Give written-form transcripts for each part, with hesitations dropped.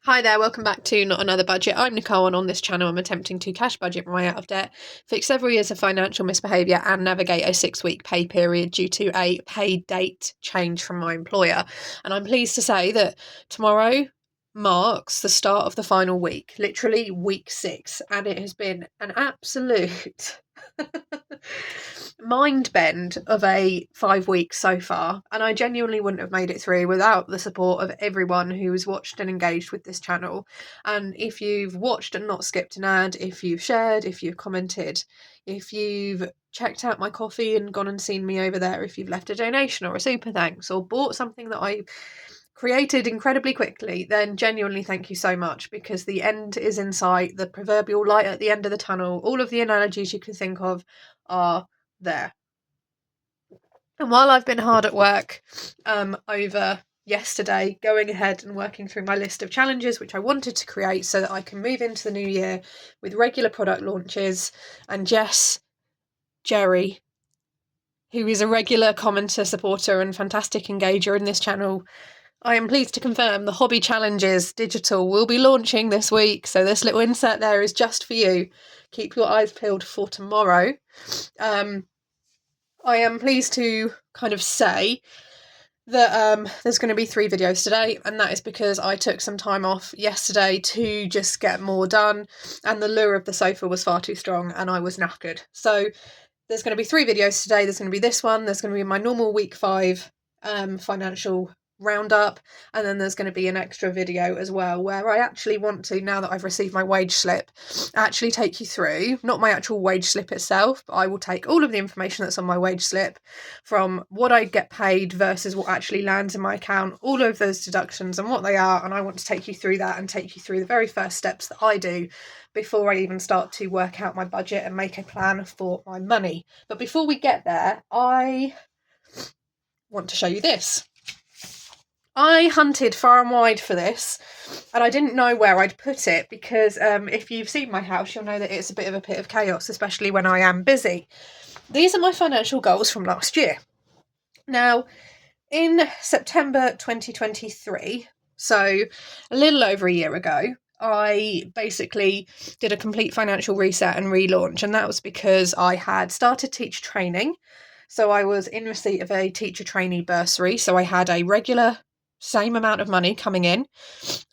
Hi there, welcome back to Not Another Budget. I'm Nicole, and on this channel I'm attempting to cash budget my way out of debt, fix several years of financial misbehaviour and navigate a 6-week pay period due to a pay date change from my employer. And I'm pleased to say that tomorrow marks the start of the final week, literally week 6, and it has been an absolute mind bend of a 5 weeks so far, and I genuinely wouldn't have made it through without the support of everyone who has watched and engaged with this channel. And if you've watched and not skipped an ad, if you've shared, if you've commented, if you've checked out my coffee and gone and seen me over there, if you've left a donation or a super thanks or bought something that I created incredibly quickly, then genuinely thank you so much, because the end is in sight, the proverbial light at the end of the tunnel, all of the analogies you can think of are there. And while I've been hard at work over yesterday, going ahead and working through my list of challenges which I wanted to create so that I can move into the new year with regular product launches, and Jess, Jerry, who is a regular commenter, supporter and fantastic engager in this channel, I am pleased to confirm the Hobby Challenges Digital will be launching this week. So this little insert there is just for you. Keep your eyes peeled for tomorrow. I am pleased to kind of say that there's going to be 3 videos today, and that is because I took some time off yesterday to just get more done, and the lure of the sofa was far too strong and I was knackered. So there's going to be 3 videos today. There's going to be this one, there's going to be my normal week 5 financial roundup, and then there's going to be an extra video as well where I actually want to, now that I've received my wage slip, actually take you through, not my actual wage slip itself, but I will take all of the information that's on my wage slip, from what I get paid versus what actually lands in my account, all of those deductions and what they are, and I want to take you through that and take you through the very first steps that I do before I even start to work out my budget and make a plan for my money. But before we get there, I want to show you this. I hunted far and wide for this, and I didn't know where I'd put it, because if you've seen my house, you'll know that it's a bit of a pit of chaos, especially when I am busy. These are my financial goals from last year. Now, in September 2023, so a little over a year ago, I basically did a complete financial reset and relaunch, and that was because I had started teacher training. So I was in receipt of a teacher trainee bursary, so I had a regular same amount of money coming in.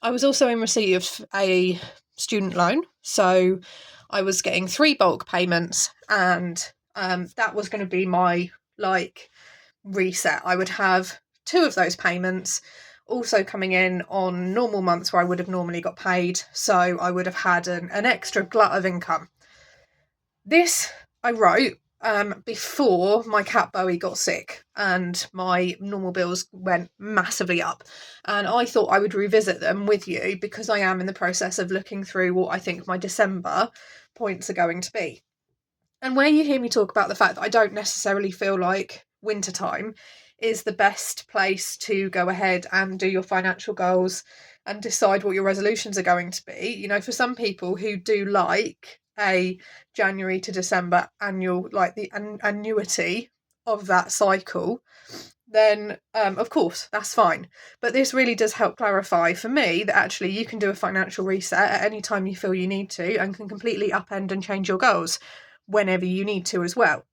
I was also in receipt of a student loan, so I was getting 3 bulk payments, and that was going to be my reset. I would have 2 of those payments also coming in on normal months where I would have normally got paid, so I would have had an extra glut of income. This I wrote before my cat Bowie got sick and my normal bills went massively up, and I thought I would revisit them with you because I am in the process of looking through what I think my December points are going to be. And where you hear me talk about the fact that I don't necessarily feel like wintertime is the best place to go ahead and do your financial goals and decide what your resolutions are going to be, you know, for some people who do like a January to December annual, like the annuity of that cycle, then of course that's fine. But this really does help clarify for me that actually you can do a financial reset at any time you feel you need to, and can completely upend and change your goals whenever you need to as well.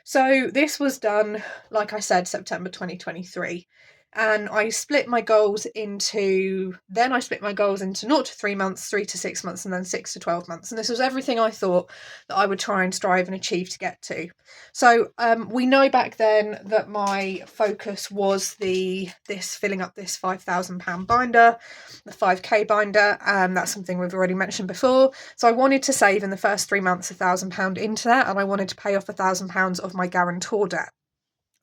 So this was done, like I said, September 2023. And I split my goals into 0 to 3 months, 3 to 6 months, and then 6 to 12 months. And this was everything I thought that I would try and strive and achieve to get to. So we know back then that my focus was filling up this £5,000 binder, the 5k binder, and that's something we've already mentioned before. So I wanted to save in the first 3 months £1,000 into that, and I wanted to pay off £1,000 of my guarantor debt.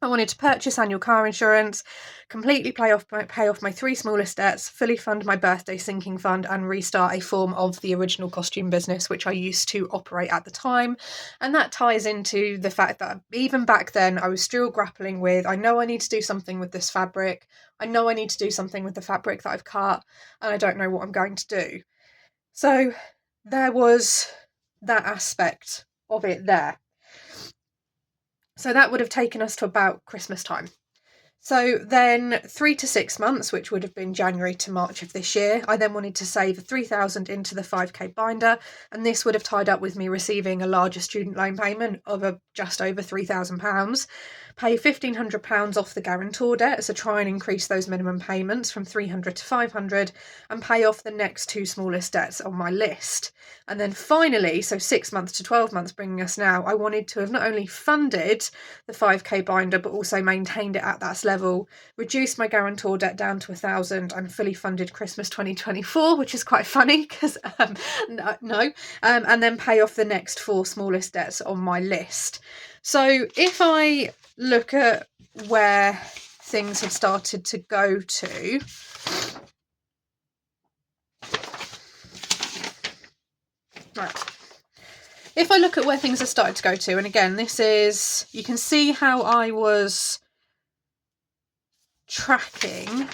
I wanted to purchase annual car insurance, completely pay off my 3 smallest debts, fully fund my birthday sinking fund, and restart a form of the original costume business which I used to operate at the time. And that ties into the fact that even back then I was still grappling with, I know I need to do something with this fabric, I know I need to do something with the fabric that I've cut, and I don't know what I'm going to do. So there was that aspect of it there. So that would have taken us to about Christmas time. So then 3 to 6 months, which would have been January to March of this year, I then wanted to save 3,000 into the 5k binder, and this would have tied up with me receiving a larger student loan payment of just over £3,000, pay £1,500 off the guarantor debt, so try and increase those minimum payments from 300 to 500, and pay off the next two smallest debts on my list. And then finally, so 6 months to 12 months bringing us now, I wanted to have not only funded the 5k binder but also maintained it at that level, reduced my guarantor debt down to 1,000 and fully funded Christmas 2024, which is quite funny because and then pay off the next four smallest debts on my list. So if I look at where things have started to go to, right. If I look at where things have started to go to, and again, this is, you can see how I was tracking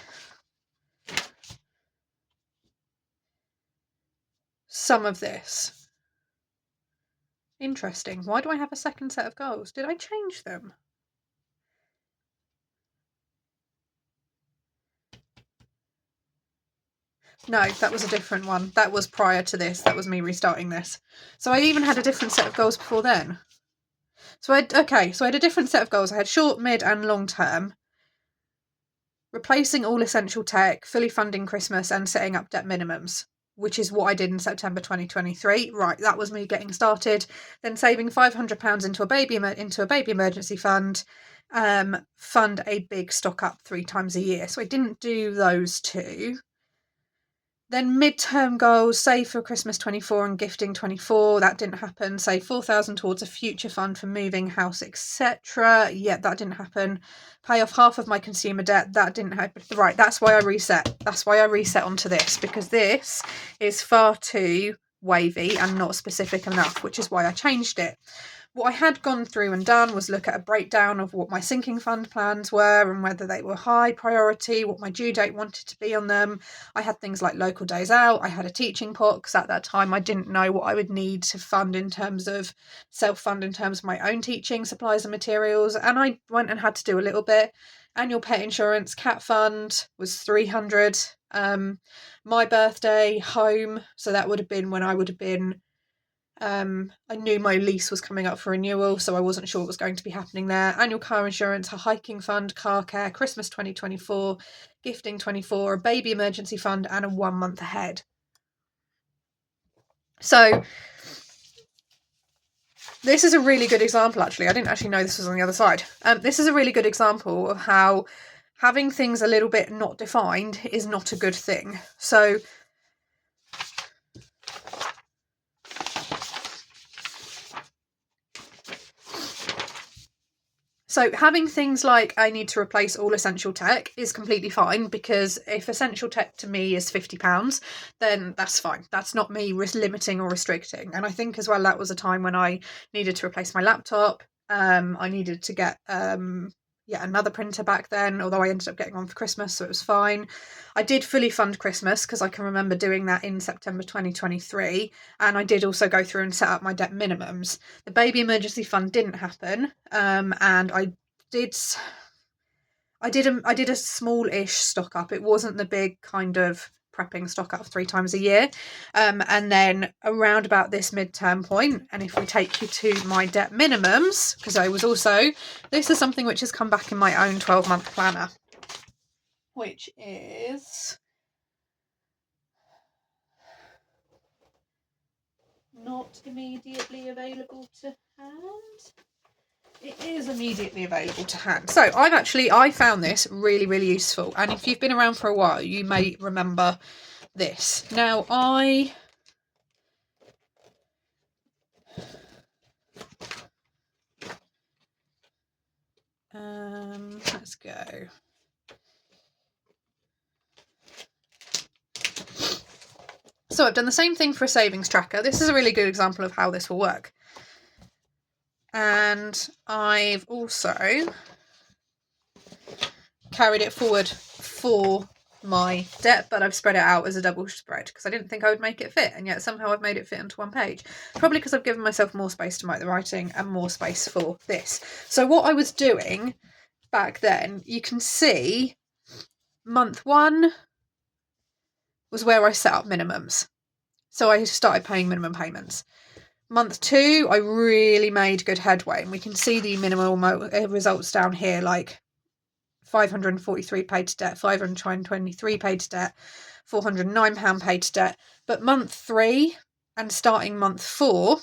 some of this. Interesting. Why do I have a second set of goals? Did I change them? No, that was a different one. That was prior to this. That was me restarting this. So I even had a different set of goals before then. So I had a different set of goals. I had short, mid and long term. Replacing all essential tech, fully funding Christmas and setting up debt minimums, which is what I did in September 2023. Right, that was me getting started. Then saving £500 into a baby emergency fund, fund a big stock up 3 times a year. So I didn't do those two. Then midterm goals, save for Christmas 24 and gifting 24. That didn't happen. Save 4,000 towards a future fund for moving, house, etc. Yeah, that didn't happen. Pay off half of my consumer debt. That didn't happen. Right, that's why I reset. That's why I reset onto this, because this is far too wavy and not specific enough, which is why I changed it. What I had gone through and done was look at a breakdown of what my sinking fund plans were and whether they were high priority, what my due date wanted to be on them. I had things like local days out. I had a teaching pot because at that time I didn't know what I would need to fund in terms of self-fund in terms of my own teaching, supplies and materials. And I went and had to do a little bit. Annual pet insurance, cat fund was 300. My birthday, home. So that would have been when I would have been I knew my lease was coming up for renewal, so I wasn't sure what was going to be happening there. Annual car insurance, a hiking fund, car care, Christmas 2024, gifting 24, a baby emergency fund, and a 1 month ahead. So this is a really good example, actually. I didn't actually know this was on the other side. This is a really good example of how having things a little bit not defined is not a good thing. So having things like I need to replace all essential tech is completely fine, because if essential tech to me is £50, then that's fine. That's not me limiting or restricting. And I think as well that was a time when I needed to replace my laptop. I needed to get another printer back then, although I ended up getting one for Christmas, so it was fine. I did fully fund Christmas because I can remember doing that in September 2023, and I did also go through and set up my debt minimums. The baby emergency fund didn't happen, and I did a small-ish stock up. It wasn't the big kind of prepping stock up 3 times a year. And then around about this midterm point, and if we take you to my debt minimums, because this is something which has come back in my own 12-month planner, which is not immediately available to hand. It is immediately available to hand. So I found this really, really useful. And if you've been around for a while, you may remember this. Now, let's go. So I've done the same thing for a savings tracker. This is a really good example of how this will work. And I've also carried it forward for my debt, but I've spread it out as a double spread because I didn't think I would make it fit, and yet somehow I've made it fit into one page. Probably because I've given myself more space to write the writing and more space for this. So what I was doing back then, you can see month 1 was where I set up minimums. So I started paying minimum payments. Month 2, I really made good headway, and we can see the minimal results down here, like 543 paid to debt, 523 paid to debt, £409 paid to debt. But month 3 and starting month 4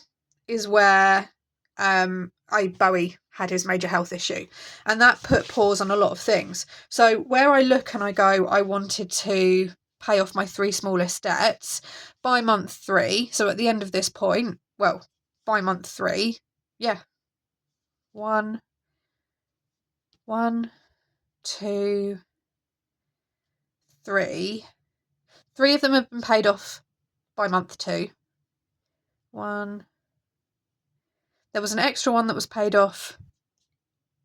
is where Bowie had his major health issue, and that put pause on a lot of things. So where I look and I go, I wanted to pay off my 3 smallest debts by month 3. So at the end of this point, well, by month 3, yeah, 1, 2, 3. 3 of them have been paid off by month 2. 1. There was an extra one that was paid off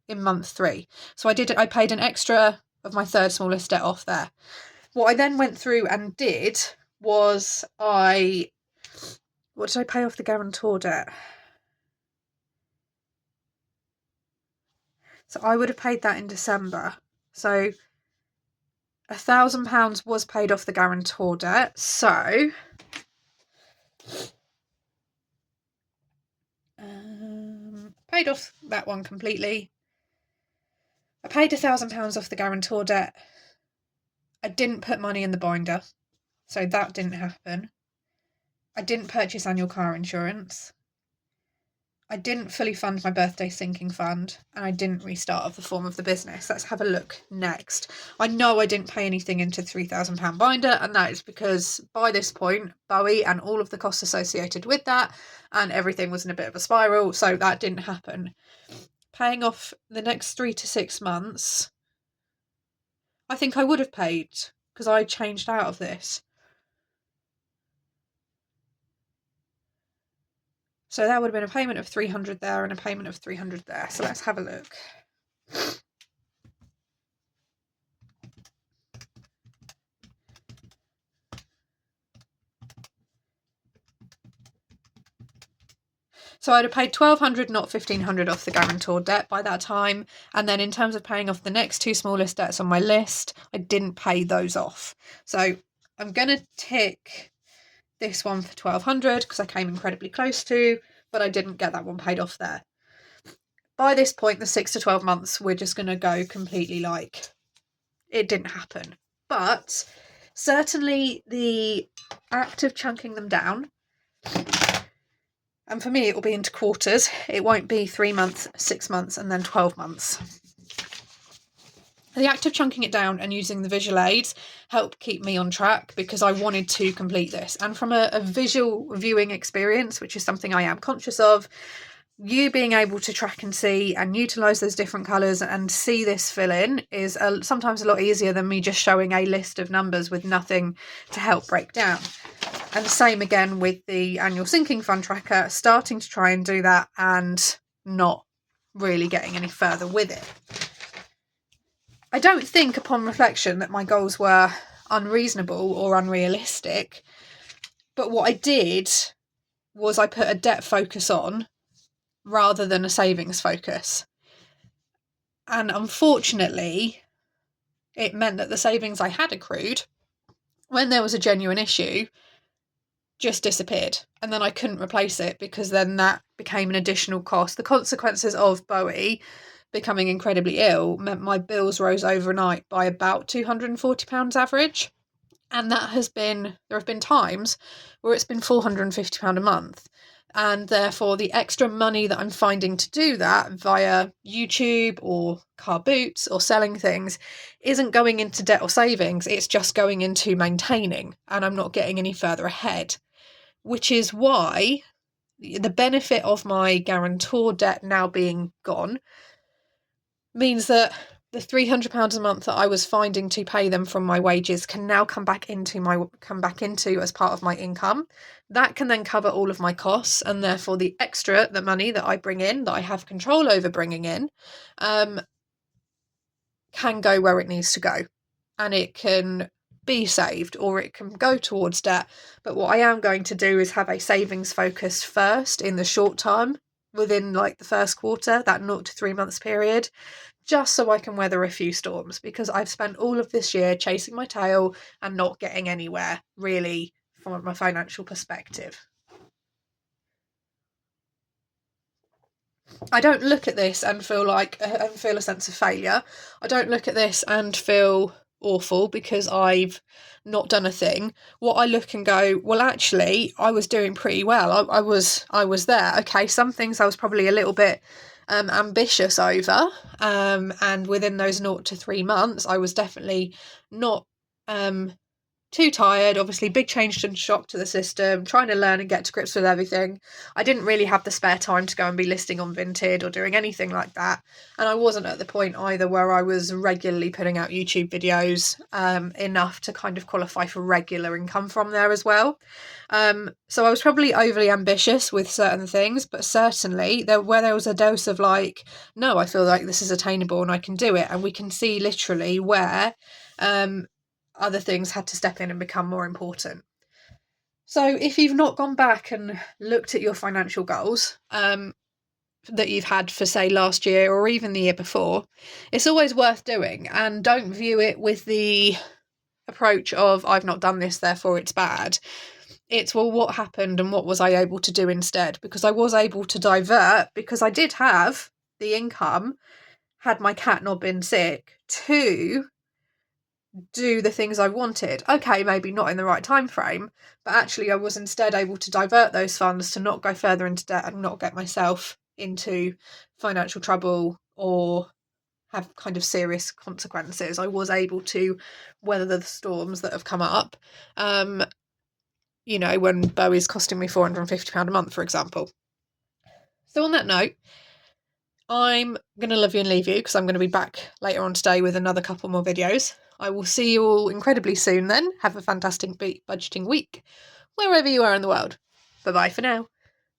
in month 3. So I paid an extra of my 3rd smallest debt off there. What I then went through and did was what did I pay off the guarantor debt? So I would have paid that in December. So £1,000 was paid off the guarantor debt. So paid off that one completely. I paid £1,000 off the guarantor debt. I didn't put money in the binder, so that didn't happen. I didn't purchase annual car insurance. I didn't fully fund my birthday sinking fund, and I didn't restart of the form of the business. Let's have a look next. I know I didn't pay anything into £3,000 binder, and that is because by this point, Bowie and all of the costs associated with that and everything was in a bit of a spiral, so that didn't happen. Paying off the next 3 to 6 months, I think I would have paid, because I changed out of this. So that would have been a payment of 300 there and a payment of 300 there. So let's have a look. So I'd have paid 1,200, not 1,500 off the guarantor debt by that time. And then in terms of paying off the next 2 smallest debts on my list, I didn't pay those off. So I'm going to tick this one for 1,200 because I came incredibly close to, but I didn't get that one paid off there. By this point, the 6 to 12 months, we're just going to go completely like it didn't happen. But certainly the act of chunking them down, and for me it will be into quarters. It won't be 3 months, 6 months, and then 12 months. The act of chunking it down and using the visual aids helped keep me on track because I wanted to complete this. And from a visual viewing experience, which is something I am conscious of, you being able to track and see and utilise those different colours and see this fill in is sometimes a lot easier than me just showing a list of numbers with nothing to help break down. And the same again with the annual sinking fund tracker, starting to try and do that and not really getting any further with it. I don't think upon reflection that my goals were unreasonable or unrealistic, but what I did was I put a debt focus on rather than a savings focus. And unfortunately, it meant that the savings I had accrued, when there was a genuine issue, just disappeared. And then I couldn't replace it because then that became an additional cost. The consequences of Bowie becoming incredibly ill meant my bills rose overnight by about £240 average. And there have been times where it's been £450 a month. And therefore the extra money that I'm finding to do that via YouTube or car boots or selling things isn't going into debt or savings. It's just going into maintaining, and I'm not getting any further ahead, which is why the benefit of my guarantor debt now being gone means that the £300 a month that I was finding to pay them from my wages can now come back into as part of my income. That can then cover all of my costs, and therefore the money that I bring in, that I have control over bringing in, can go where it needs to go, and it can be saved or it can go towards debt. But what I am going to do is have a savings focus first in the short term within like the first quarter, that 0 to 3 months period, just so I can weather a few storms, because I've spent all of this year chasing my tail and not getting anywhere really from a financial perspective. I don't look at this and feel a sense of failure. I don't look at this and feel awful because I've not done a thing. What I look and go, well, actually, I was doing pretty well. I was there. Okay, some things I was probably a little bit ambitious over, and within those 0 to 3 months, I was definitely not too tired. Obviously, big change and shock to the system, trying to learn and get to grips with everything. I didn't really have the spare time to go and be listing on Vinted or doing anything like that. And I wasn't at the point either where I was regularly putting out YouTube videos enough to kind of qualify for regular income from there as well. So I was probably overly ambitious with certain things, but certainly where there was a dose of like, no, I feel like this is attainable and I can do it. And we can see literally where other things had to step in and become more important. So if you've not gone back and looked at your financial goals that you've had for, say, last year or even the year before, it's always worth doing. And don't view it with the approach of, I've not done this, therefore it's bad. It's, well, what happened and what was I able to do instead? Because I was able to divert, because I did have the income, had my cat not been sick, to do the things I wanted. Okay, maybe not in the right time frame, but actually I was instead able to divert those funds to not go further into debt and not get myself into financial trouble or have kind of serious consequences. I was able to weather the storms that have come up. When Bowie's costing me £450 a month, for example. So on that note, I'm going to love you and leave you, because I'm going to be back later on today with another couple more videos. I will see you all incredibly soon then. Have a fantastic budgeting week, wherever you are in the world. Bye-bye for now.